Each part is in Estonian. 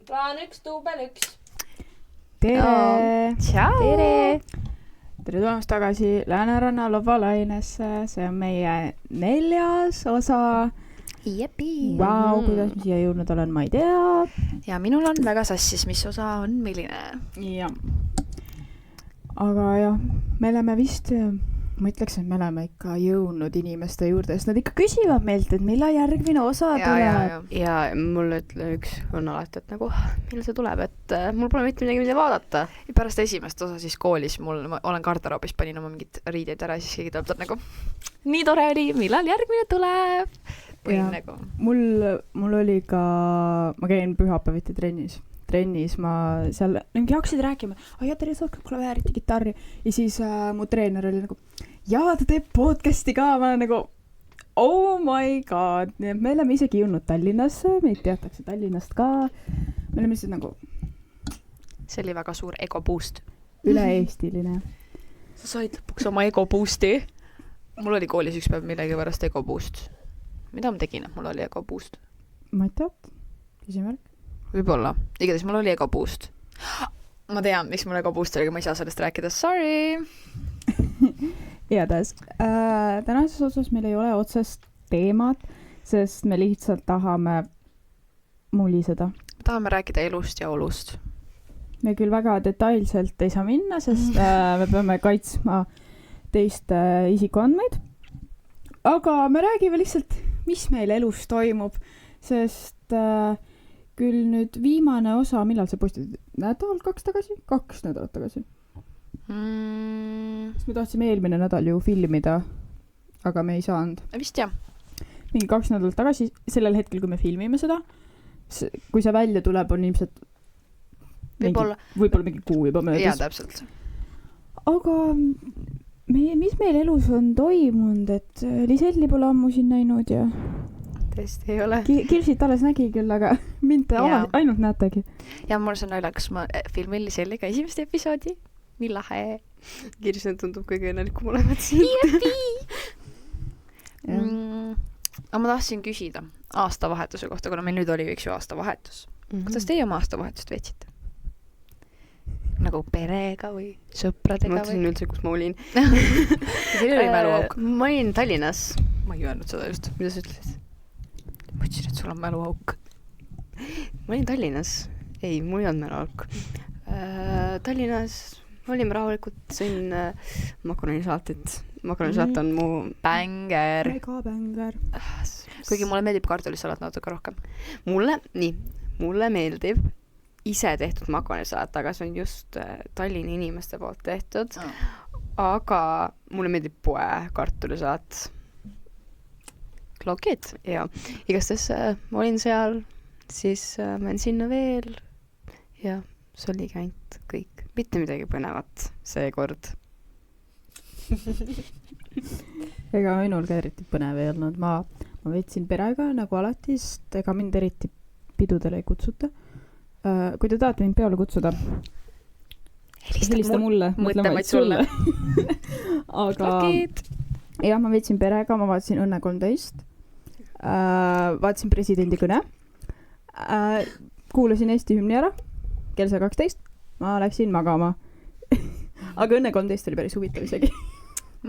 plaan 1, duubel 1. Tere! Tšau! Tere tulemast tagasi Lääneranna Lovalainesse. See on meie 4. osa. Jepi! Vau, kuidas ma siia jõudnud olen, ma ei tea. Ja minul on väga sassis, mis osa on milline. Ja. Aga jah, me oleme vist, ma ütleks, et me oleme ikka jõudnud inimeste juurde, sest nad ikka küsivad meilt, et millal järgmine osa tuleb. Ja mulle üks on alati, et nagu, millal see tuleb, et mul pole mitte midagi, mida vaadata. Ja pärast esimest osa siis koolis ma olen garderoobis, panin oma mingid riideid ära ja siis keegi tuleb nagu nii tore oli, millal järgmine tuleb. Nagu. Mul oli ka, ma käin pühapäeviti trennis ma seal mingi hakkasid rääkima, Tere, sa oskad klaveeriti, kitarri ja siis mu treener oli nagu, jaa, ta teeb podcasti ka, ma olen nagu oh my god, me oleme isegi jõudnud Tallinnasse, meid teatakse Tallinnast ka, me oleme lihtsalt nagu see oli väga suur ego boost. üle-eestiline. Sa said lõpuks oma ego boosti. Mul oli koolis üks päev millegi pärast ego boost. Mida ma tegin, et mul oli ego boost? Ma ei tea, küsimärk. Võib-olla. Igatahes mul oli ego boost. Ma tean, miks mul ego boost oli, aga ma ei saa sellest rääkida. Sorry! Igatahes. Tänases osas meil ei ole otsest teemat, sest me lihtsalt tahame muliseda. Me tahame rääkida elust ja olust. Me küll väga detailselt ei saa minna, sest me peame kaitsma teiste isikuandmeid. Aga me räägime lihtsalt, mis meil elus toimub, sest küll nüüd viimane osa, millal see postiti? Nädal, 2 tagasi? 2 nädalat tagasi. Sest me tahtsime eelmine nädal ju filmida, aga me ei saanud. Vist jah. Mingi 2 nädalat tagasi, sellel hetkel, kui me filmime seda, kui see välja tuleb, on ilmselt võib-olla mingi kuu juba möödas. Jaa, täpselt. Aga mis meil elus on toimunud, et Liselli pole ammu siin näinud ja Tõesti ei ole. Kirsit alles nägi küll, aga mind te ainult näetegi. Ja mul see naljakas, ma filmin Liselliga esimest episoodi. Nii lahe. Kirsten tundub kõige õnnelikum olevat siin. Aga ma tahtsin küsida aastavahetuse kohta, kuna meil nüüd oli üks ju aastavahetus. Kuidas teie oma aastavahetust veetsite? Nagu perega või sõpradega? Ma mõtlesin üldse, kus ma olin. See oli mäluauk. Ma olin Tallinnas. Ma ei öelnud seda just. Mida sa ütlesid? Ma ütlesin, et sul on mäluauk. Ma olin Tallinnas. Ei, mul ei olnud mäluauk. Tallinnas olime rahulikult, sõin makaronisaatit. Makaronisaat on mu bänger. Väga bänger. Kuigi mulle meeldib kartulisalat natuke rohkem. Mulle meeldib ise tehtud makaronisalat, aga see on just Tallinna inimeste poolt tehtud. Aga mulle meeldib poe kartulisalat. Lokid, ja igastahes ma olin seal, siis ma olin sinna veel ja see oligi ainult kõik. Mitte midagi põnevat seekord. Ega minul ka eriti põnev ei olnud. Ma veetsin perega nagu alati, sest ega mind eriti pidudele ei kutsuta. Kui te tahate mind peole kutsuda, helista mulle. Mõtlemaid sulle. Aga jah, ma veetsin perega, ma vaatasin Õnne 13. Vaatasin presidendi kõne. Kuulasin Eesti hümni ära. Kell sai 12. Ma läksin magama. Aga Õnne 13 oli päris huvitav isegi.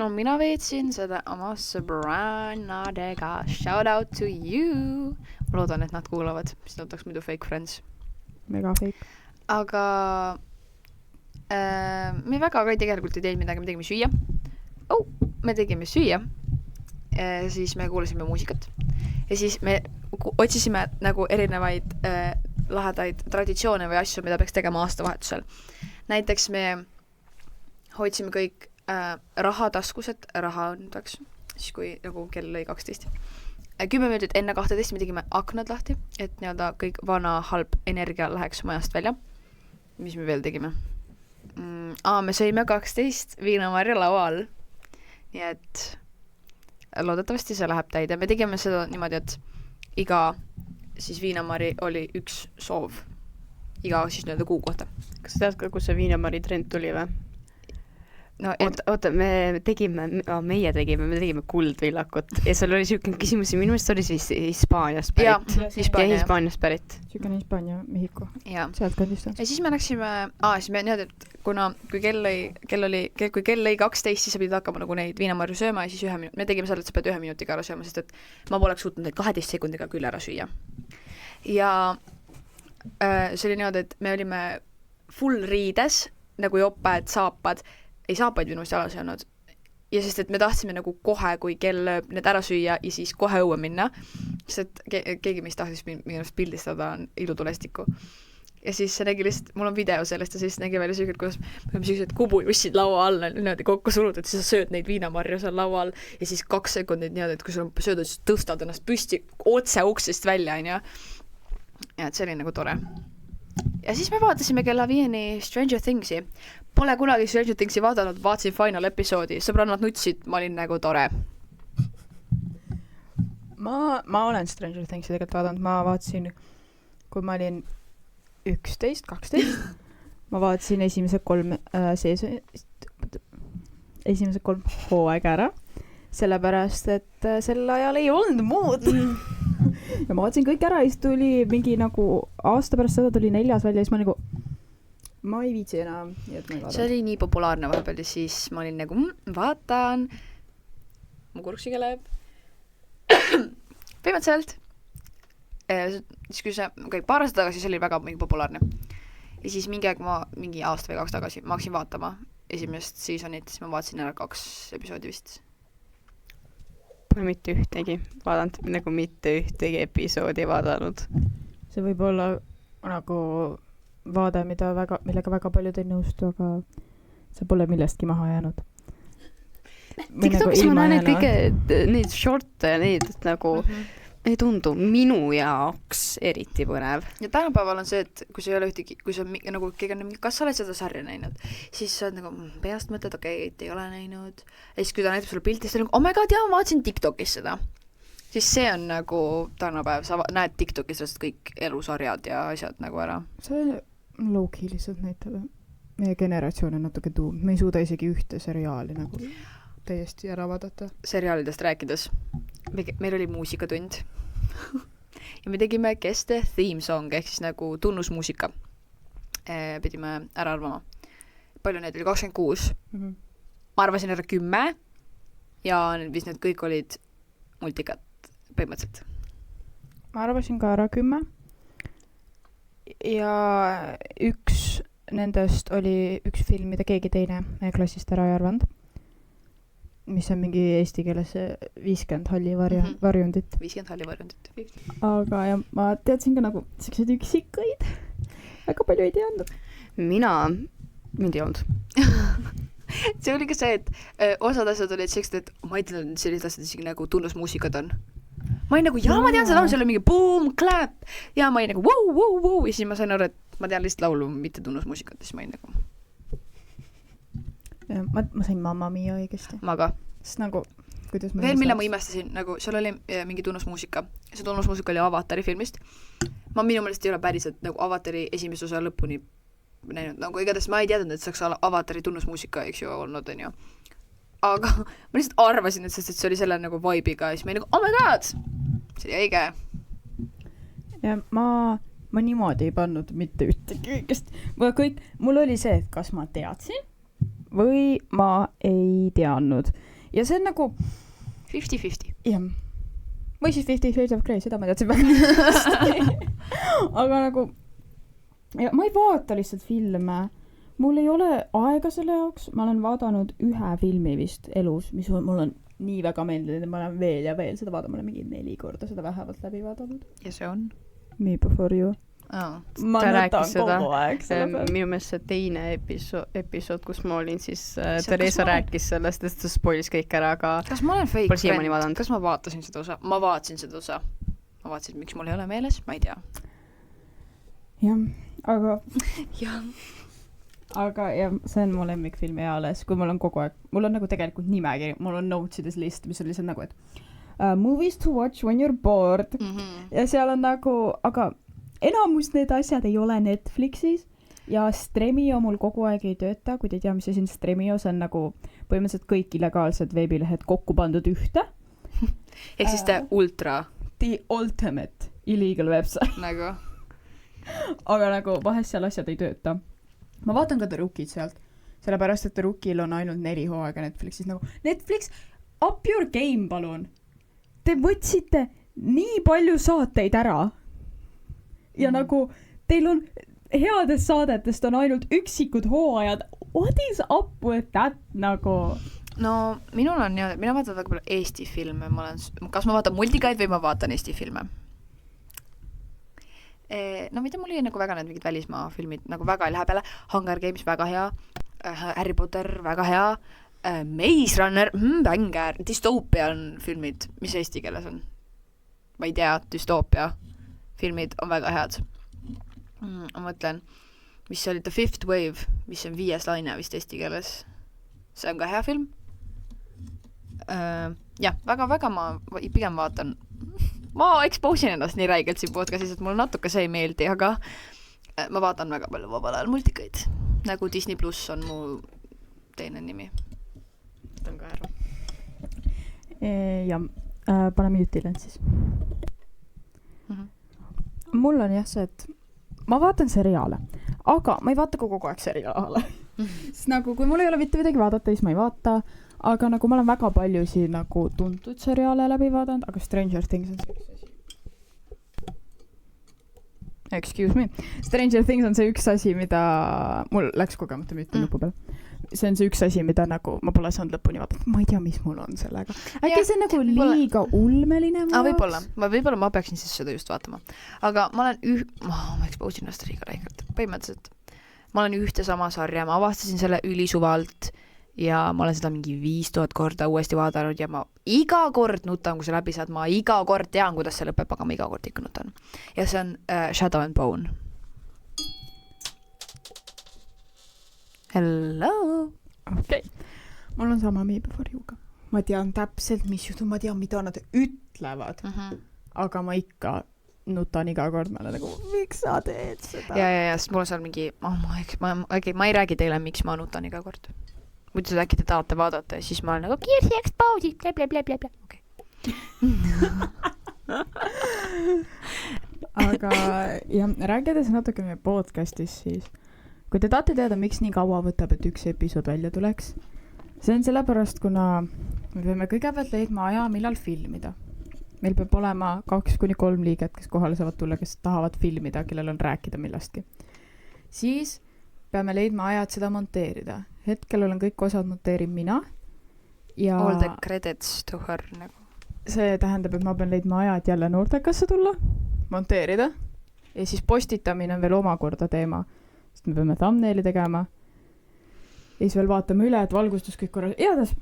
No mina veetsin seda oma sõbrannadega. Shout out to you. Ma loodan, et nad kuulavad, mis nad oleks muidu fake friends. Mega fake. Aga me väga ka tegelikult ei teinud midagi, me tegime süüa. Me tegime süüa. Siis me kuulasime muusikat. Ja siis me otsisime nagu erinevaid lahedaid traditsioone või asju, mida peaks tegema aastavahetusel. Näiteks me hoidsime kõik rahataskus, et raha on taks, siis kui nagu kell lõi 12. 10 minutit enne 12 me tegime aknad lahti, et nii-öelda kõik vana halb energia läheks majast välja. Mis me veel tegime? Me sõime 12 viinamarja laua all. Nii et loodetavasti see läheb täide. Me tegime seda niimoodi, et iga siis viinamari oli üks soov. Iga siis nii-öelda kuu kohta. Kas sa tead ka, kus see viinamari trend tuli või? no oota, meie tegime Kuldvillakut ja seal oli siuke küsimus ja minu meelest oli siis Hispaaniast pärit. Hispaaniast pärit. Siukene Hispaania, Mehhiko. Sealt kandist on. Ja siis me läksime, siis me niimoodi, et kui kell lõi 12, siis sa pidid hakkama nagu neid viinamarju sööma ja siis me tegime selle, et sa pead 1 minutiga ära sööma, sest et ma poleks suutnud neid 12 sekundiga küll ära süüa. Ja see oli niimoodi, et me olime full riides, nagu joped, saapad, ei saapaid minu meelest jalas ei olnud. Ja sest, et me tahtsime nagu kohe, kui kell lööb, need ära süüa ja siis kohe õue minna. Sest, et keegi meist tahtis minust pildistada ilutulestikku. Ja siis see nägi lihtsalt, mul on video sellest ja siis nägi välja sügelt, kuidas me oleme sellised kubujussid laua all niimoodi kokku surutud, siis sa sööd neid viinamarju seal laua all ja siis 2 sekundit niimoodi, et kui sul on söödud, siis tõstad ennast püsti otse uksest välja, on ja et see oli nagu tore. Ja siis me vaatasime kella 5 Stranger Thingsi. Pole kunagi Stranger Thingsi vaadanud, vaatasin final episoodi. Sõbrannad nutsid, ma olin nagu tore. Ma olen Stranger Thingsi tegelikult vaadanud. Ma vaatasin, kui ma olin 11, 12. Ma vaatasin esimesed 3 hooaega ära. Sellepärast, et sel ajal ei olnud muud. Ja ma vaatasin kõik ära ja siis tuli mingi nagu aasta pärast seda tuli 4 välja ja siis ma nagu ma ei viitsi enam. See oli nii populaarne vahepeal ja siis ma olin nagu vaatan mu kurksiga läheb põhimõtteliselt siis kui see paar aastat tagasi see oli väga mingi populaarne ja siis mingi aasta või 2 tagasi ma hakkasin vaatama esimest seasonit, siis ma vaatasin ära 2 episoodi vist. Pole mitte ühtegi vaadanud, nagu mitte ühtegi episoodi vaadanud. See võib olla nagu vaade, millega väga paljud ei nõustu, aga see pole millestki maha jäänud. TikTokis ma näen neid short'e ja neid nagu ei tundu minu jaoks eriti põnev. Ja tänapäeval on see, et kui sa ei ole ühtegi, kui sa nagu keegi on, kas sa oled seda sarja näinud, siis sa oled nagu peast mõtled, okei, et ei ole näinud. Ja siis kui ta näitab sulle pilti, siis ta nagu, oh my god, ma vaatasin TikTokis seda. Siis see on nagu tänapäev, sa näed TikTokis kõik elusarjad ja asjad nagu ära. See low-key lihtsalt näitab. Meie generatsioon on natuke tuum. Me ei suuda isegi ühte seriaali nagu täiesti ära vaadata. Seriaalidest rääkides. Meil oli muusikatund ja me tegime Guess the Theme Song ehk siis nagu tunnusmuusika. Pidime ära arvama. Palju neid oli? 26. Ma arvasin ära 10 ja vist need kõik olid multikad põhimõtteliselt. Ma arvasin ka ära 10 ja üks nendest oli üks film, mida keegi teine meie klassist ära ei arvanud. Mis on mingi eesti keeles 50 halli varjundit. 50 halli varjundit. Aga ja ma teadsin ka nagu sellised üksikuid. Väga palju ei teadnud. Mind ei olnud. See oli ka see, et osad asjad olid sellised, et ma ei teadnud, et sellised asjad isegi nagu tunnusmuusikad on. Ma olin nagu, ma tean seda laulu, seal oli mingi boom, clap. Ja ma olin nagu wow. Ja siis ma sain aru, et ma tean lihtsalt laulu, mitte tunnusmuusikat. Siis ma olin nagu... Ma sain Mamma Mia õigesti. Ma ka. Sest nagu, kuidas ma... Veel mille ma imestasin, nagu seal oli mingi tunnusmuusika. See tunnusmuusika oli Avatari filmist. Ma minu meelest ei ole päriselt nagu Avatari esimese osa lõpuni näinud. Nagu igatahes ma ei teadnud, et saaks Avatari tunnusmuusika, eks ju, olnud, on ju. Aga ma lihtsalt arvasin, et see oli selle nagu vibe'iga ja siis ma olin nagu, oh my god! See oli õige. Ja ma niimoodi ei pannud mitte ühtegi õigest. Mul oli see, et kas ma teadsin või ma ei teadnud. Ja see on nagu 50-50. Jah. Või siis 50 Shades of Grey, seda ma teadsin väga. Aga nagu ja ma ei vaata lihtsalt filme. Mul ei ole aega selle jaoks. Ma olen vaadanud 1 filmi vist elus, mis mul on nii väga meeldinud, et ma olen veel ja veel seda vaadanud. Ma olen mingi 4 korda seda vähemalt läbi vaadanud. Ja see on? Me Before You. Ma nütan kogu aeg. Minu meelest see teine episood, kus ma olin, siis Teresa rääkis sellest, et ta spoilis kõik ära, aga kas ma olen fake friend? Kas ma vaatasin seda osa? Ma vaatasin seda osa. Ma vaatasin, miks mul ei ole meeles? Ma ei tea. Jah, aga aga ja see on mu lemmikfilmi eales, kui mul on kogu aeg, mul on nagu tegelikult nimekiri, mul on notesides list, mis on lihtsalt nagu, et movies to watch when you're bored. Ja seal on nagu, aga enamus need asjad ei ole Netflixis ja Stremio mul kogu aeg ei tööta, kui te ei tea, mis asi on Stremio, see on nagu põhimõtteliselt kõik illegaalsed veebilehed kokku pandud ühte. Ehk siis ta ultra The ultimate illegal website. nagu. Aga nagu vahest seal asjad ei tööta. Ma vaatan ka The Rookid sealt, sellepärast, et The Rookil on ainult 4 hooaega Netflixis. Nagu Netflix, up your game, palun. Te võtsite nii palju saateid ära. Ja nagu teil on headest saadetest on ainult üksikud hooajad. What is up with that nagu? No minul on niimoodi, mina vaatan väga palju Eesti filme, kas ma vaatan multikaid või ma vaatan Eesti filme. No mida mul ei nagu väga need mingid välismaa filmid nagu väga ei lähe peale. Hunger Games väga hea, Harry Potter väga hea, Maze Runner, banger, Dystopian filmid, mis eesti keeles on? Ma ei tea, Dystopia filmid on väga head. Ma mõtlen, mis oli The Fifth Wave, mis on 5. laine vist eesti keeles. See on ka hea film. Jah, väga ma pigem vaatan. Ma expose'in ennast nii räigelt siin podcastis, et mul natuke see ei meeldi, aga ma vaatan väga palju vabal ajal multikaid. Nagu Disney Plus on mu teine nimi. Ta on ka ära. Ja pane mute'ile siis. Mul on jah see, et ma vaatan seriaale, aga ma ei vaata kogu aeg seriaale. Sest nagu, kui mul ei ole mitte midagi vaadata, siis ma ei vaata, aga nagu ma olen väga palju siin nagu tuntud seriaale läbi vaadanud, aga Stranger Things on see üks asi. Excuse me. Stranger Things on see üks asi, mida mul läks kogemata müüti nupu peal. See on see üks asi, mida nagu ma pole saanud lõpuni vaadata. Ma ei tea, mis mul on sellega. Äkki see on nagu liiga ulmeline mu jaoks? Võib-olla ma peaksin siis seda just vaatama. Aga ma olen ma expose'in ennast liiga räigelt. Põhimõtteliselt ma olen ühte sama sarja, ma avastasin selle ülisuvalt ja ma olen seda mingi 5000 korda uuesti vaadanud ja ma iga kord nutan, kui see läbi saad, ma iga kord tean, kuidas see lõpeb, aga ma iga kord ikka nutan. Ja see on Shadow and Bone. Hello! Okay. Mul on sama Me Before You'ga. Ma tean täpselt, mis juhtum, ma tean, mida nad ütlevad, aga ma ikka nutan iga kord, ma olen nagu, miks sa teed seda? Ja, sest mul on seal mingi, ma ei räägi teile, miks ma nutan iga kord. Muidu seda äkki te tahate vaadata ja siis ma olen nagu Kirsi Expose'i, blablabla. Okay. Aga ja rääkides natuke meie podcastis siis, kui te tahate teada, miks nii kaua võtab, et üks episood välja tuleks, see on sellepärast, kuna me peame kõigepealt leidma aja, millal filmida. Meil peab olema 2-3 liiget, kes kohale saavad tulla, kes tahavad filmida, kellel on rääkida millestki. Siis peame leidma aja, et seda monteerida. Hetkel olen kõik osad monteerin mina. Ja all the credits to her nagu. See tähendab, et ma pean leidma aja, et jälle Nordekasse tulla, monteerida. Ja siis postitamine on veel omakorda teema. Sest me peame thumbnaili tegema. Ja siis veel vaatame üle, et valgustus kõik korras. Eades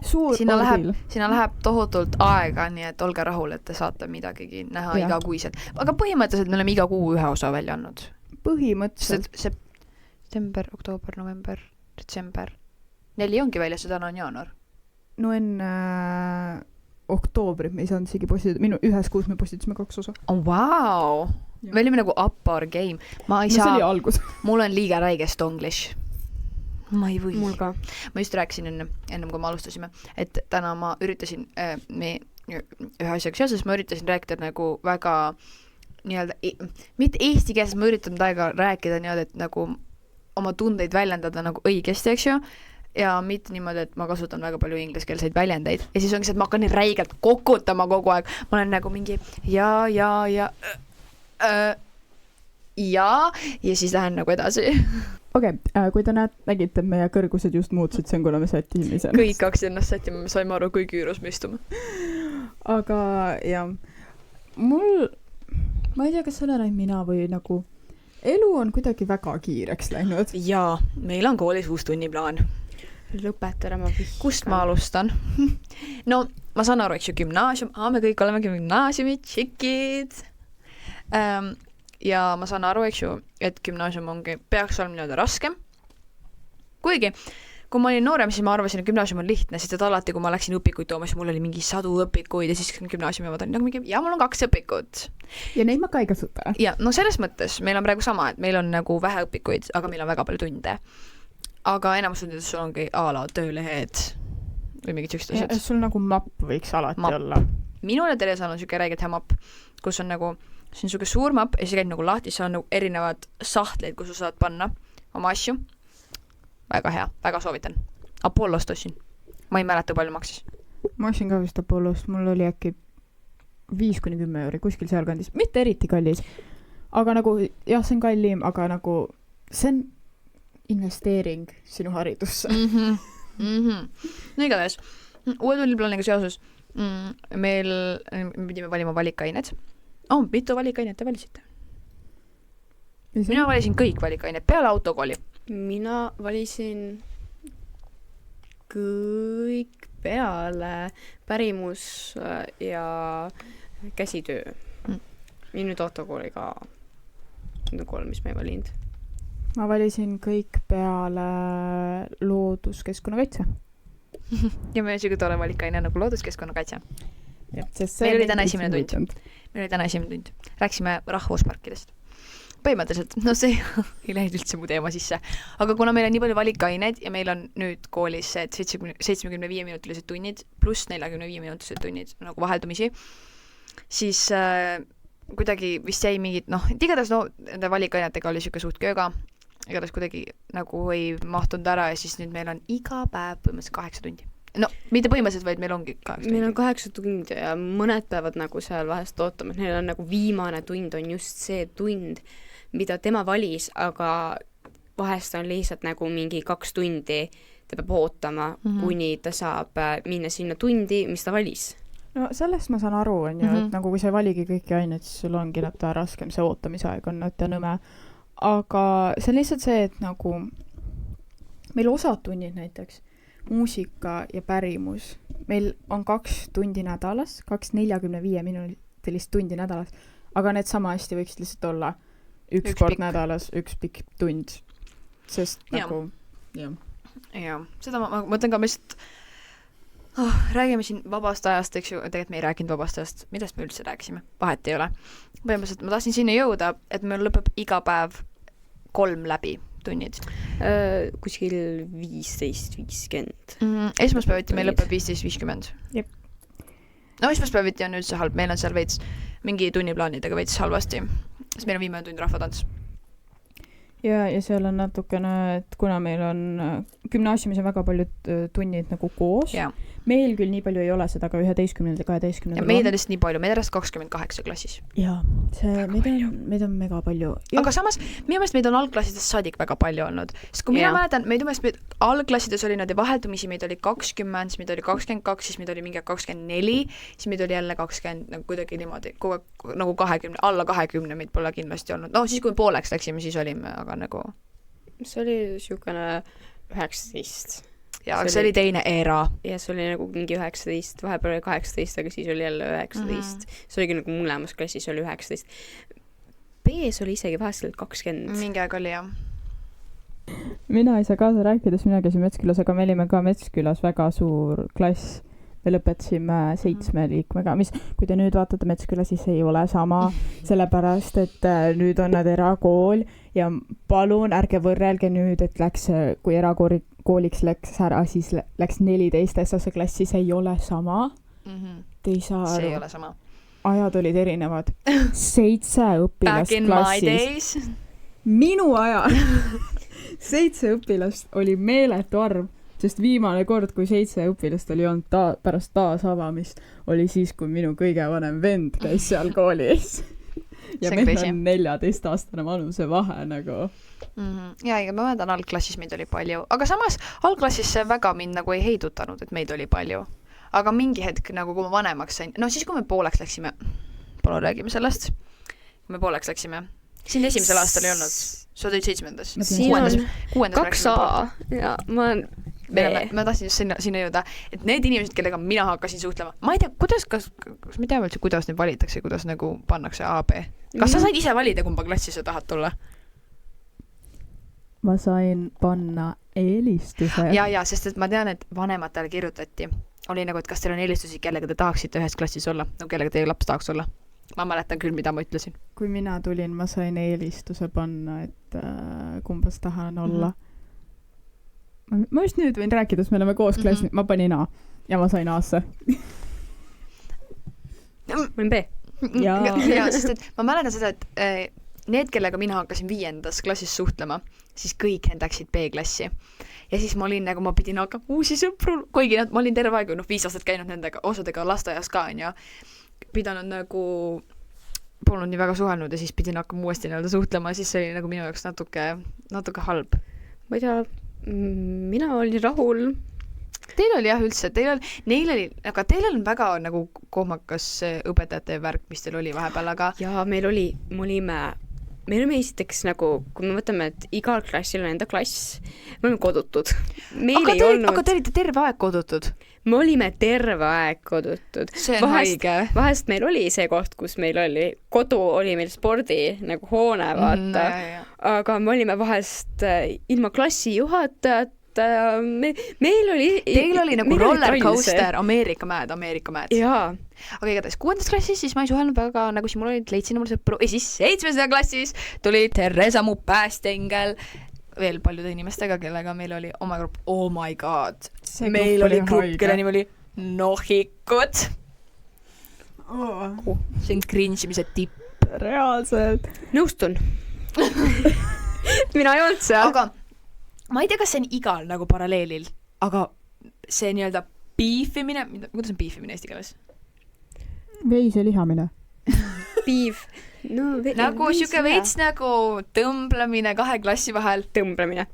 suur orbil. Sinna läheb tohutult aega, nii et olge rahul, et te saate midagigi näha iga kuiselt. Aga põhimõtteliselt me oleme iga kuu ühe osa välja andnud. Põhimõtteliselt. September, oktoober, november, detsember. 4 ongi välja, seda on jaanuar. No enne oktoobrit me ei saanud isegi postitada. Ühes kuus me postitasime 2 osa. Oh, wow! Ja. Me olime nagu up our game. See oli algus. Mul on liiga räige stonglish. Ma ei või. Mul ka. Ma just rääkisin ennem kui me alustasime, et täna ma üritasin ühe asjaga seoses, ma üritasin rääkida nagu väga nii-öelda, mitte eesti keeles, ma üritan taega rääkida nii-öelda, et nagu oma tundeid väljendada nagu õigesti, eks ju, ja mitte niimoodi, et ma kasutan väga palju ingliskeelseid väljendeid. Ja siis ongi see, et ma hakkan nii räigelt kokutama kogu aeg. Ma olen nagu mingi ja siis lähen nagu edasi. Okei, kui te nägite, meie kõrgused just muutsid, see on, kuna me sättisime ennast. Kõik hakkasid ennast sättima, me saime aru, kui kiirus me istume. Aga jah, ma ei tea, kas selle näin mina või nagu elu on kuidagi väga kiireks läinud. Jaa, meil on koolis uus tunniplaan. Lõpeta ära, ma vihkan. Kust ma alustan? No, ma saan aru, eks ju, gümnaasium. Me kõik oleme gümnaasiumid, tšikid. Ja ma saan aru, eks ju, et gümnaasium peaks olema nii-öelda raskem. Kuigi, kui ma olin noorem, siis ma arvasin, et gümnaasium on lihtne, sest et alati, kui ma läksin õpikuid tooma, siis mul oli mingi 100 õpikuid ja siis gümnaasiumi ma olin nagu mingi, ja mul on 2 õpikut. ja neid ma ka ei kasuta. ja no selles mõttes meil on praegu sama, et meil on nagu vähe õpikuid, aga meil on väga palju tunde. Aga enamus tundides sul ongi a la töölehed või mingid siuksed asjad. sul nagu mapp võiks alati olla. Minul ja Teresal on siuke räigelt hea mapp, kus on nagu, see on siuke suur mapp ja see käib nagu lahti, see on nagu erinevad sahtleid, kus sa saad panna oma asju. Väga hea, väga soovitan. Apollost ostsin. Ma ei mäleta, palju maksis. Ma ostsin ka vist Apollost, mul oli äkki 5-10 euri, kuskil sealkandis. Mitte eriti kallis. Aga nagu, jah, see on kallim, aga nagu see on investeering sinu haridusse. No igatahes, uue tunniplaaniga seoses me pidime valima valikained. Mitu valikainet te valisite? Mina valisin kõik valikained peale autokooli. Mina valisin kõik peale pärimus ja käsitöö. Ja nüüd autokooliga need on 3, mis ma ei valinud. Ma valisin kõik peale looduskeskkonnakaitse. Ja meil on siuke tore valikaine nagu looduskeskkonnakaitse. Meil oli täna esimene tund. Rääksime rahvusparkidest. Põhimõtteliselt, no see ei lähe üldse mu teema sisse. Aga kuna meil on nii palju valikaineid ja meil on nüüd koolis 75-minutilised tunnid pluss 45-minutilised tunnid nagu vaheldumisi, siis kuidagi vist jäi mingid, igatahes nende valikainetega oli siuke suht kööga, igatahes kuidagi nagu ei mahtunud ära ja siis nüüd meil on iga päev põhimõtteliselt 8 tundi. No, mitte põhimõtteliselt, vaid meil ongi 8 tundi. Meil on 8 tundi ja mõned päevad nagu seal vahest ootama, et neil on nagu viimane tund on just see tund, mida tema valis, aga vahest on lihtsalt nagu mingi 2 tundi ta peab ootama, kuni ta saab minna sinna tundi, mis ta valis. No sellest ma saan aru, on ju, et nagu kui sa ei valigi kõiki aineid, siis sul ongi natuke raskem, see ootamise aeg on natuke nõme. Aga see on lihtsalt see, et nagu meil osad tunnid näiteks, muusika ja pärimus, meil on 2 tundi nädalas, 2 45-minutilist tundi nädalas, aga need sama hästi võiksid lihtsalt olla üks kord pikk. Nädalas, üks pikk tund, sest nagu ja, seda ma mõtlen ka, me lihtsalt räägime siin vabast ajast, eks ju, tegelikult me ei rääkinud vabast ajast, millest me üldse rääkisime, vahet ei ole. Põhimõtteliselt ma tahtsin sinna jõuda, et meil lõpeb iga päev 3 läbi tunnid. Kuskil 15.50. Esmaspäeviti meil lõpeb 15.50. Jep. No esmaspäeviti on üldse halb, meil on seal veits mingi tunniplaanidega veits halvasti, sest meil on viimane tund rahvatants. Ja seal on natukene, et kuna meil on gümnaasiumis on väga paljud tunnid nagu koos, meil küll nii palju ei ole seda ka 11. ja 12. Ja meid on lihtsalt nii palju, meid on 28 klassis. Jaa, meid on mega palju. Aga samas, minu meelest meid on algklassidest saadik väga palju olnud. Sest kui mina mäletan, meid algklassides oli nad vaheldumisi, meid oli 20, siis meid oli 22, siis meid oli mingi 24, siis meid oli jälle 20, nagu kuidagi niimoodi, nagu 20, alla 20 meid pole kindlasti olnud. No siis kui pooleks läksime, siis olime, aga nagu... See oli siukene 19. Ja see oli teine era. Ja see oli nagu mingi 19, vahepeal oli 18, aga siis oli jälle 19. See oligi nagu mõlemas klassis oli 19. B-s oli isegi vahest 20. Mingi aeg oli, jah. Mina ei saa kaasa rääkides, mina käisin Metskülas, aga me olime ka Metskülas väga suur klass. Me lõpetasime 7 liikmega, mis, kui te nüüd vaatate Metsküla, siis ei ole sama, sellepärast, et nüüd on nad erakool ja palun ärge võrrelge nüüd, et kui erakooliks läks ära, siis läks 14 S-asse klassi, see ei ole sama. Te ei saa aru. See ei ole sama. Ajad olid erinevad. 7 õpilast klassis. Back in my days. Minu ajal 7 õpilast oli meeletu arv. Sest viimane kord, kui 7 õpilast oli olnud pärast taasavamist, oli siis, kui minu kõige vanem vend käis seal koolis. Ja meil on 14-aastane vanuse vahe nagu. Ja, ma mõtlen, algklassis meid oli palju. Aga samas, algklassis see väga mind nagu ei heidutanud, et meid oli palju. Aga mingi hetk, nagu kui ma vanemaks sain, no siis kui me pooleks läksime, palun räägime sellest, kui me pooleks läksime, siin esimesel aastal ei olnud, sa tõid 7. Siin on 2A ja ma tahtsin just sinna jõuda, et need inimesed, kellega mina hakkasin suhtlema, ma ei tea, kas me teame üldse, kuidas neid valitakse, kuidas nagu pannakse A, B. Kas sa said ise valida, kumba klassi sa tahad tulla? Ma sain panna eelistuse. ja sest et ma tean, et vanematele kirjutati. Oli nagu, et kas teil on eelistusi, kellega te tahaksite ühes klassis olla, nagu kellega teie laps tahaks olla. Ma mäletan küll, mida ma ütlesin. Kui mina tulin, ma sain eelistuse panna, et kumbas tahan olla. Ma just nüüd võin rääkida, sest me oleme koos klassis, ma panin A ja ma sain A-sse. Ma olin B. Ja, sest et ma mäletan seda, et need, kellega mina hakkasin 5. klassis suhtlema, siis kõik need läksid B-klassi. Ja siis ma olin nagu, ma pidin hakkama uusi sõpru, kuigi ma olin terve aeg, 5 aastat käinud nendega, osadega lasteaias ka, ja pidanud nagu, polnud nii väga suhelnud ja siis pidin hakkama uuesti suhtlema, siis see oli nagu minu jaoks natuke halb. Ma ei tea, mina olin rahul. Teil oli jah üldse, neil oli, aga teil on väga nagu kohmakas õpetajate värk, mis teil oli vahepeal, aga... Ja me olime esiteks nagu, kui me võtame, et igal klassil on enda klass, me olime kodutud. Aga te olite terve aeg kodutud? Me olime terve aeg kodutud. See on haige. Vahest meil oli see koht, kus meil oli, kodu oli meil spordi nagu hoone, vaata. Aga me olime vahest ilma klassijuhatajat, meil oli... Teil oli nagu rollercoaster, Ameerika mäed. Jaa. Aga igatahes 6. klassis siis ma ei suhelnud väga, nagu siis mul olid, leidsin mul sõpru. Ja siis 7. klassis tuli Theresa mu päästengel, veel paljude inimestega, kellega meil oli oma grupp. Oh my god. Meil oli grupp, kelle nimi oli Nohikud. See on cringe'imise tipp. Reaalselt. Nõustun. Mina ei olnud seal. Aga ma ei tea, kas see on igal nagu paralleelil, aga see nii-öelda piifimine, kuidas on piifimine eesti keeles? Veise lihamine. Piif. No, nagu siuke veits nagu tõmblemine 2 klassi vahel. Tõmblemine.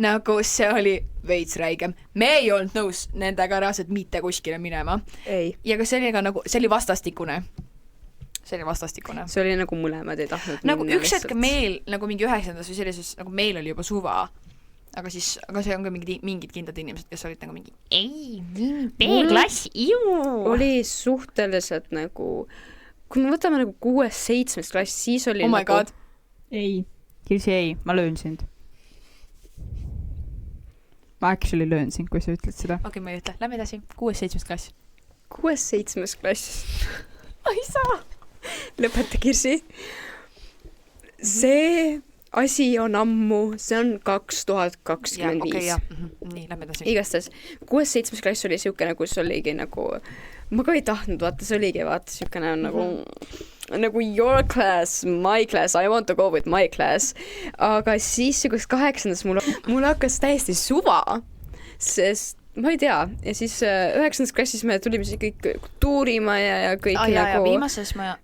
Nagu see oli veits räigem. Me ei olnud nõus nendega reaalselt mitte kuskile minema. Ei. Ja ka sellega nagu, see oli vastastikune. See oli nagu mõlemad ei tahtnud nagu minna. Üks hetk meil, nagu mingi 9. või sellises, nagu meil oli juba suva. Aga see on ka mingid kindlad inimesed, kes olid nagu mingi B-klass, oli suhteliselt nagu, kui me võtame nagu 6-7 klass, siis oli oh my nagu... God. Ei. Kirsi, ei. Ma löön sind. Ma actually löön sind, kui sa ütled seda. Okei, ma ei ütle. Lähme edasi. 6-7 klass. 6-7 klass. Ma ei saa. Lõpeta, Kirsi. See... asi on ammu, see on 2025. Ja, okei, jah. Nii, lähme edasi. Igastes, 6-7 klass oli siukene, kus oligi nagu, ma ka ei tahtnud, vaata, see oligi, vaata, siukene nagu your class, my class, I want to go with my class. Aga siis siukest 8. mul hakkas täiesti suva, sest ma ei tea, ja siis 9. klassis me tulime siis kõik tuurima ja kõik nagu... Viimases majas,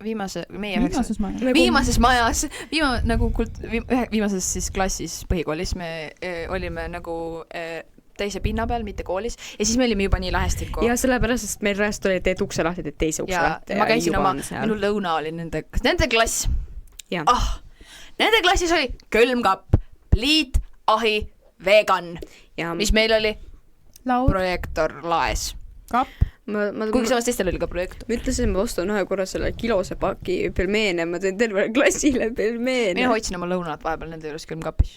viimases siis klassis põhikoolis me olime nagu teise pinna peal, mitte koolis, ja siis me olime juba nii lähestikku. Ja sellepärast, sest meil rääst oli teed ukse lahti, teed teise ukse lahti. Ma käisin minu lõuna oli nende klass. Nende klassis oli külmkapp, pliit, ahi, vegan, mis meil oli projektor laes. Kapp. Kuigi samas teistel oli ka projektor. Ma ütlesin, ma ostan ühe korra selle kilose paki pelmeene, ma teen terve klassile pelmeene. Mina hoidsin oma lõunat vahepeal nende juures külmkapis.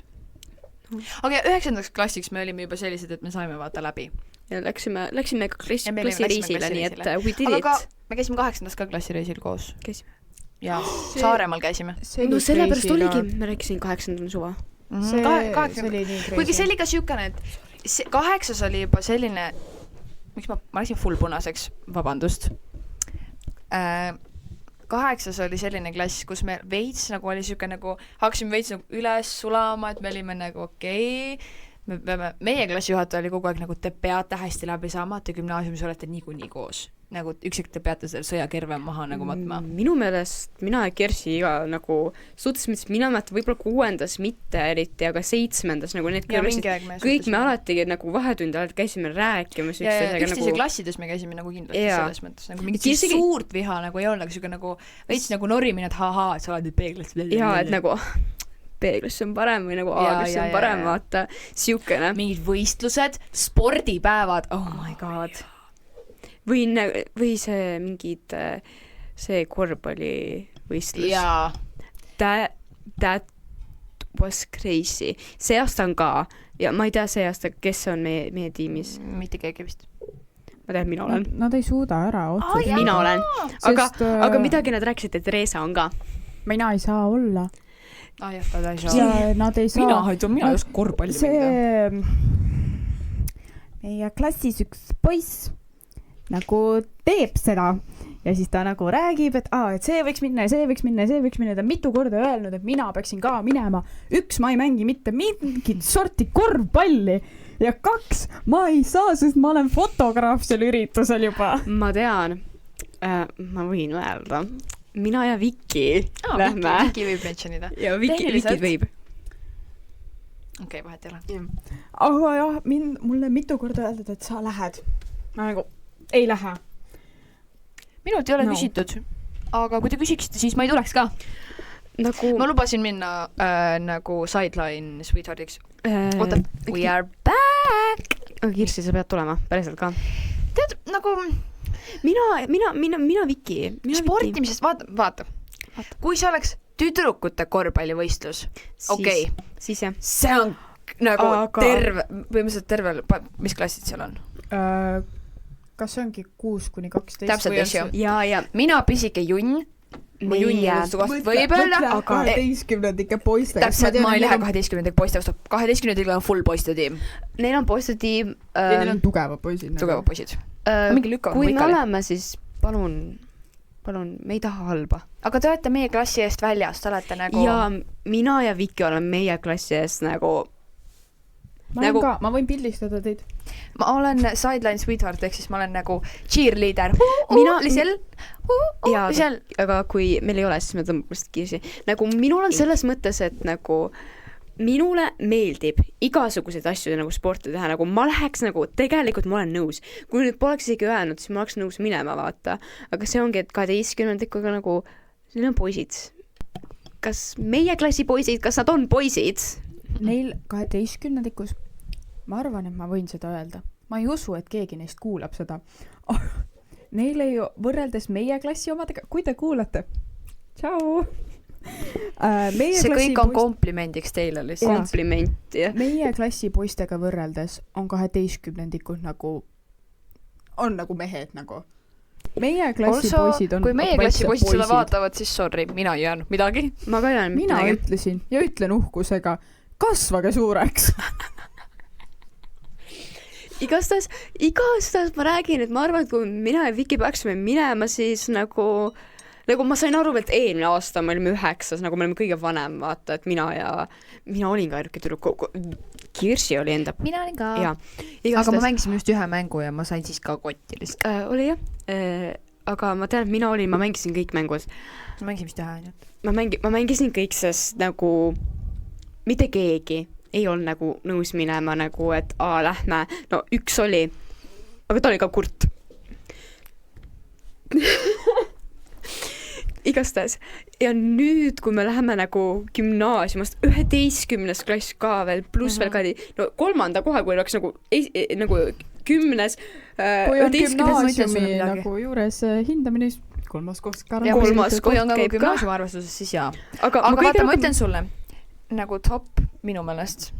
Aga 9. klassiks me olime juba sellised, et me saime vaata läbi. Ja läksime ka klassireisile, nii et we did it. Aga me käisime 8. ka klassireisil koos. Käisime. Ja Saaremaal käisime. No sellepärast oligi, me rääkisin 8. suva. Kuigi see oli ka siukene, et 8. oli juba selline, miks ma läksin full punaseks, vabandust. 8. oli selline klass, kus me veits nagu oli siuke nagu, hakkasime veits nagu üles sulama, et me olime nagu okei. Meie klassijuhataja oli kogu aeg nagu, te peate hästi läbi saama, te gümnaasiumis olete niikuinii koos. Nagu üksik te peate selle sõjakerve maha nagu matma. Minu meelest mina ja Kersi iga nagu suhtes, mina mäletan võib-olla 6. mitte eriti, aga 7. nagu need kõik me alati nagu vahetundi alati käisime rääkima. Ja üksteise klassides me käisime nagu kindlasti selles mõttes. Nagu mingit suurt viha nagu ei olnud, aga siuke nagu veits nagu norimine, et haha, et sa oled nüüd peeglis. Jaa, et nagu peeglis on parem või nagu A-gas on parem, vaata, siukene. Mingid võistlused, spordipäevad, oh my god. Või see mingid, see korvpalli võistlus. Jaa. That was crazy. See aasta on ka ja ma ei tea see aasta, kes on meie tiimis. Mitte keegi vist. Ma tean, mina olen. Nad ei suuda ära otsustada. Mina olen. Aga midagi nad rääkisid, et Reesa on ka. Mina ei saa olla. Jah, ta ei saa. Ja nad ei saa. Mina just korvpalli see meie klassis üks poiss nagu teeb seda ja siis ta nagu räägib, et see võiks minna ja see võiks minna ja see võiks minna. Ta on mitu korda öelnud, et mina peaksin ka minema. 1, ma ei mängi mitte mingit sorti korvpalli ja 2, ma ei saa, sest ma olen fotograaf seal üritusel juba. Ma tean. Ma võin öelda. Mina ja Viki lähme. Viki võib mentionida. Ja Viki võib. Okei, vahet ei ole. Aga jah, mulle mitu korda öeldud, et sa lähed. Ma nagu, ei lähe. Minult ei ole küsitud. Aga kui te küsiksite, siis ma ei tuleks ka. Ma lubasin minna nagu sideline sweetheartiks. Oota, we are back! Kirsi, sa pead tulema, päriselt ka. Tead, nagu... Mina Viki. Sportimisest, vaata. Kui see oleks tüdrukute korvpallivõistlus, okei. Siis jah. See on nagu terve, mis klassid seal on? Kas see ongi 6-12? Täpselt, asju. Ja. Mina pisike junn. Võib öelda, aga 12-ndike poiste. Täpselt, ma ei lähe 12-ndike poiste vastu. 12-ndike on full poiste tiim. Neil on poiste tiim. Ja neil on tugevad poisid. Tugevad poisid. Kui me oleme, siis palun, me ei taha halba. Aga te olete meie klassi eest väljas, te olete nagu... Ja mina ja Viki olen meie klassi eest nagu... Ma võin pildistada teid. Ma olen sideline sweetheart, ehk siis ma olen nagu cheerleader. Aga kui meil ei ole, siis me tõmbame lihtsalt Kirsi. Nagu minul on selles mõttes, et nagu minule meeldib igasuguseid asju nagu sporti teha, nagu ma läheks nagu, tegelikult ma olen nõus. Kui nüüd poleks isegi öelnud, siis ma oleks nõus minema, vaata. Aga see ongi, et 12-ndikuga nagu, neil on poisid. Kas meie klassi poisid, kas nad on poisid? Neil 12-ndikus, ma arvan, et ma võin seda öelda. Ma ei usu, et keegi neist kuulab seda. Neil ei võrreldes meie klassi omadega, kui te kuulate. Tšau! See kõik on komplimendiks teile lihtsalt. Kompliment, jah. Meie klassi poistega võrreldes on 12-ndikud nagu, on nagu mehed nagu. Meie klassi poisid on... Kui meie klassi poisid seda vaatavad, siis sorry, mina ei jäänud midagi. Ma ka ei jäänud midagi. Mina ütlesin ja ütlen uhkusega, kasvage suureks. Igastahes ma räägin, et ma arvan, et kui mina ja Viki peaksime minema, siis nagu ma sain aru, et eelmine aasta me olime 9, nagu me olime kõige vanem, vaata, et mina olin ka ainuke tüdruk, Kirsi oli enda. Mina olin ka. Aga ma mängisin just ühe mängu ja ma sain siis ka kotti lihtsalt. Oli jah. Aga ma tean, et ma mängisin kõik mängud. Ma mängisin vist ühe ainult. Ma mängisin kõik, sest nagu mitte keegi ei olnud nagu nõus minema nagu, et lähme. No üks oli, aga ta oli ka kurt. Igastahes. Ja nüüd, kui me läheme nagu gümnaasiumast 11. klass ka veel, pluss veel ka, no 3. kohe, kui oleks nagu 10. Kui on gümnaasiumi nagu juures hindamine, 3. koht garanteeritud. Kui on nagu gümnaasiumi arvestuses, siis jaa. Aga vaata, ma ütlen sulle, nagu top minu meelest,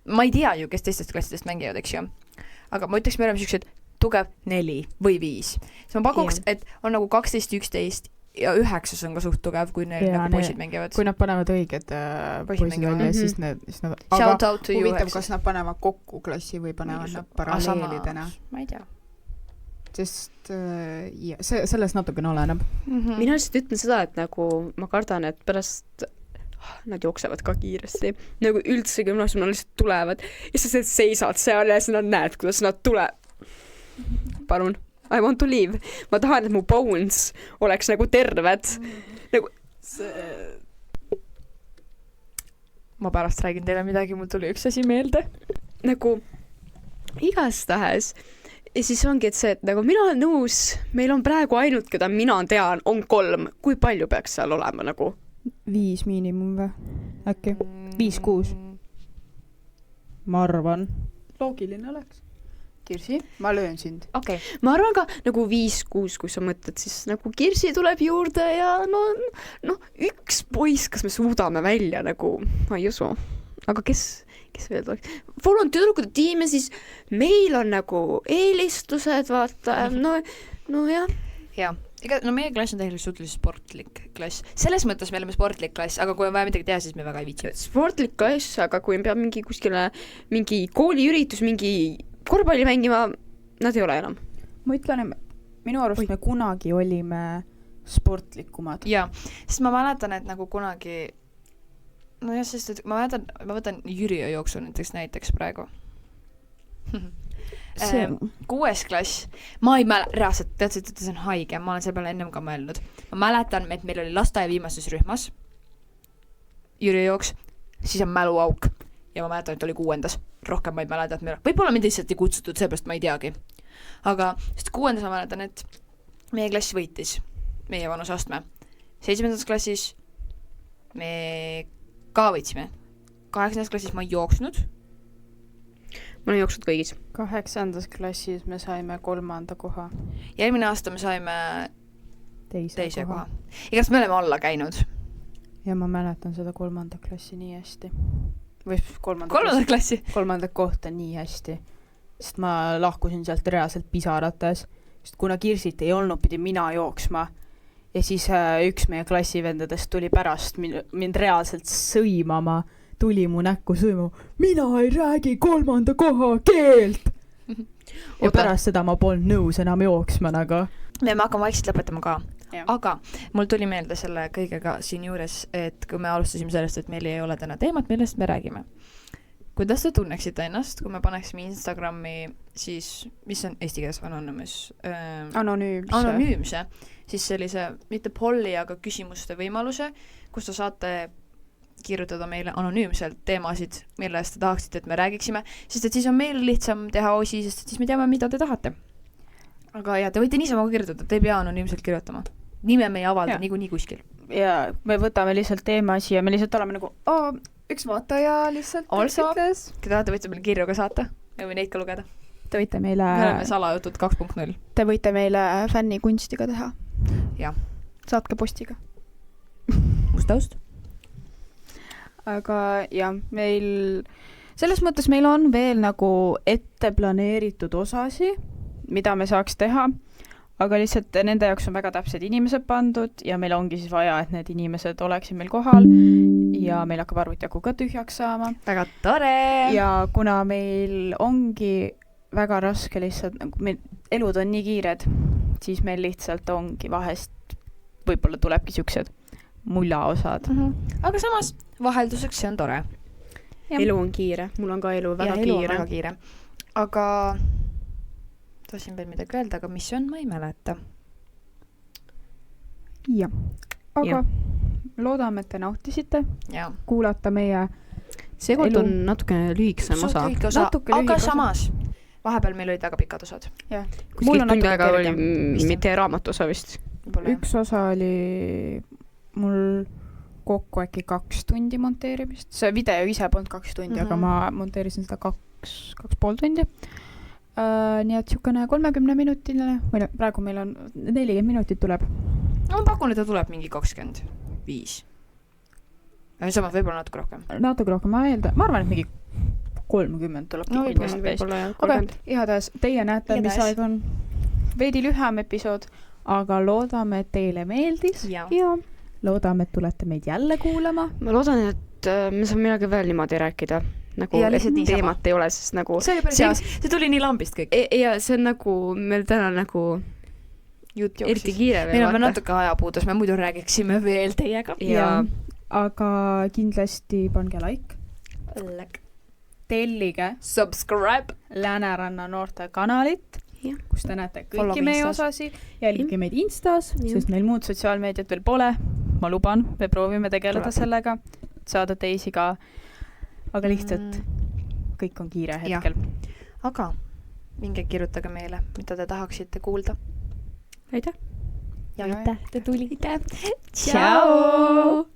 ma ei tea ju, kes teistest klassidest mängivad, eks ju, aga ma ütleks, me oleme sellised tugev 4 või 5. siis ma pakuks, et on nagu 12, 11 ja 9 on ka suht tugev, kui need nagu poisid mängivad. Kui nad panevad õiged poisid välja, siis need... Shout out to you. Huvitav, kas nad panevad kokku klassi või panevad nad paralleelidena? Ma ei tea. Sest sellest natukene oleneb. Mina lihtsalt ütlen seda, et nagu ma kardan, et pärast nad jooksevad ka kiiresti. Nagu üldse gümnaasium lihtsalt tulevad ja sa seisad seal ja sa näed, kuidas nad tulevad. Palun. I want to leave. Ma tahan, et mu bones oleks nagu terved. Nagu... Ma pärast räägin teile midagi, mul tuli üks asi meelde. Nagu igastahes. Ja siis ongi, et see, et nagu mina olen nõus, meil on praegu ainult, keda mina tean, on 3. Kui palju peaks seal olema nagu? 5 miinimum või? Äkki? 5-6? Ma arvan. Loogiline oleks. Kirsi, ma löön sind. okei . ma arvan ka nagu 5-6, kui sa mõtled, siis nagu Kirsi tuleb juurde ja no üks poiss, kas me suudame välja nagu, ma ei usu. Aga kes veel tuleks? Mul on tüdrukute tiim ja siis meil on nagu eelistused, vaata, no jah. jaa , meie klass on tegelikult suhteliselt sportlik klass . selles mõttes me oleme sportlik klass , aga kui on vaja midagi teha , siis me väga ei viitsi . Sportlik klass, aga kui peab mingi kuskile mingi kooliüritus, mingi korvpalli mängima, nad ei ole enam. ma ütlen , minu arust me kunagi olime sportlikumad . jaa , sest ma mäletan , et nagu kunagi nojah , sest et ma võtan Jüri jooksu näiteks praegu . See- 6. klass , ma ei reaalselt , teadsid , et see on haige , ma olen selle peale ennem ka mõelnud . ma mäletan , et meil oli lasteaia viimases rühmas Jüri jooks , siis on mäluauk ja ma mäletan , et oli 6. rohkem ma ei mäleta , et meil , võib-olla mind lihtsalt ei kutsutud , seepärast ma ei teagi . aga sest 6. ma mäletan , et meie klass võitis meie vanuseastme . 7. klassis me ka võitsime . 8. klassis ma ei jooksnud . ma olen jooksnud kõigis. 8. klassis me saime 3. koha . järgmine aasta me saime teise koha . igatahes me oleme alla käinud . ja ma mäletan seda 3. klassi nii hästi . või 3. klassi . 3. kohta nii hästi . sest ma lahkusin sealt reaalselt pisarates , sest kuna Kirsit ei olnud , pidin mina jooksma . ja siis üks meie klassivendadest tuli pärast mind reaalselt sõimama , tuli mu näkku sõimama , mina ei räägi 3. koha keelt . ja Oota. pärast seda ma polnud nõus enam jooksma nagu . me peame hakkama vaikselt lõpetama ka . Jah. aga mul tuli meelde selle kõigega siinjuures , et kui me alustasime sellest , et meil ei ole täna teemat , millest me räägime . kuidas te tunneksite ennast , kui me paneksime Instagrami siis , mis on eesti keeles anonüümse , anonüümse , siis sellise , mitte polli , aga küsimuste võimaluse , kus te saate kirjutada meile anonüümselt teemasid , mille eest te tahaksite , et me räägiksime , sest et siis on meil lihtsam teha osi , sest et siis me teame , mida te tahate . aga ja te võite niisama ka kirjutada , te ei pea anonüümselt kirjutama . nime me ei avalda Ja. niikuinii kuskil . ja me võtame lihtsalt teemasi ja me lihtsalt oleme nagu üks vaataja lihtsalt Also. ütles . kui tahate , võite meile kirju ka saata , me võime neid ka lugeda . Te võite me oleme meile , salajutud 2.0 . te võite meile fännikunsti ka teha . jah , saatke postiga . must taust . aga jah , meil , selles mõttes meil on veel nagu ette planeeritud osasi , mida me saaks teha , aga lihtsalt nende jaoks on väga täpsed inimesed pandud ja meil ongi siis vaja , et need inimesed oleksid meil kohal ja meil hakkab arvutiaku ka tühjaks saama . väga tore . ja kuna meil ongi väga raske lihtsalt , nagu meil elud on nii kiired , siis meil lihtsalt ongi vahest , võib-olla tulebki siuksed mullaosad . aga samas vahelduseks see on tore . Jah. elu on kiire , mul on ka elu väga kiire . väga kiire . aga tahtsin veel midagi öelda , aga mis see on , ma ei mäleta . jah , aga Jah. loodame , et te nautisite jaa . kuulata meie seekord Elu- on natukene lühikesem osa . Natuke aga lühike osa. samas vahepeal meil olid väga pikad osad . kuskil tund aega oli Vist. mitte raamatu osa vist . üks osa oli mul kokku äkki 2 tundi monteerimist , see video ise polnud 2 tundi , aga Mhm. ma monteerisin seda 2,5 tundi . nii et niisugune 30-minutiline , või no praegu meil on 40 minutit tuleb . no ma pakun , et ta tuleb mingi 25 . samas võib-olla natuke rohkem . natuke rohkem , ma eeldan , ma arvan , et mingi 30 tuleb No kindlasti täis . aga igatahes teie näete , mis Igatahes. aeg on veidi lühem episood , aga loodame , et teile meeldis Jaa. ja loodame , et tulete meid jälle kuulama . ma loodan , et me saame millalgi veel niimoodi rääkida . nagu Ja lihtsalt niisama. teemat ei ole , sest nagu see oli päris hea , see tuli nii lambist kõik . ja see on nagu meil täna nagu jutt eriti kiire meil on veel natuke ajapuudus , me muidu räägiksime veel teiega . ja aga kindlasti pange like , tellige Subscribe . Lääneranna noorte kanalit Jah. , kus te näete Follow kõiki me meie Instas. osasi , jälgige meid Instas , Jah. sest meil muud sotsiaalmeediat veel pole . ma luban , me proovime tegeleda Tuleb. sellega , saada teisi ka . aga lihtsalt kõik on kiire Jah. hetkel . aga minge kirjutage meile , mida te tahaksite kuulda . aitäh . ja Ja, aitäh , et te tulite . Tšau!